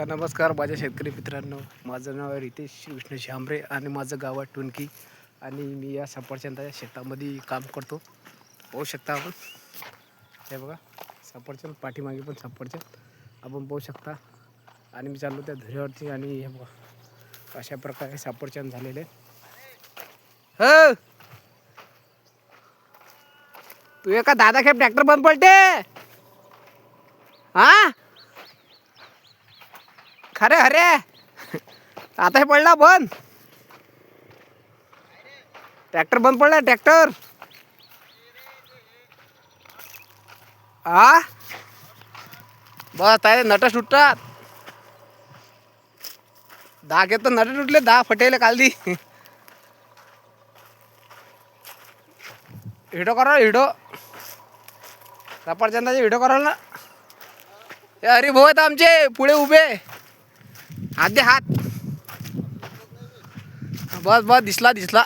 तर नमस्कार माझ्या शेतकरी मित्रांनो, माझं नाव आहे रितेश विष्णू शांबरे आणि माझं गाव आहे टुनकी आणि मी या सफरचंदाच्या शेतामध्ये काम करतो. पाहू शकता आपण, हे बघा सफरचंद, पाठीमागे पण सफरचंद आपण पाहू शकता. आणि मी चाललो त्या धुऱ्यावरती आणि हे बघा अशा प्रकारे सफरचंद झालेले. हो तू एका दादा खेप ट्रॅक्टर बंद पडते हा खरे अरे आता हे पडला बंद, ट्रॅक्टर बंद पडला ट्रॅक्टर. हा बस तारे नट सुटतात, 10 घेत नट सुटले, 10 फटेले काल दी. व्हिडिओ करा, व्हिडिओ सफरचंदाचे व्हिडिओ कराल ना. हे हरिभाऊ आहेत आमचे पुढे उभे, हात दे हात. बस बस दिसला दिसला.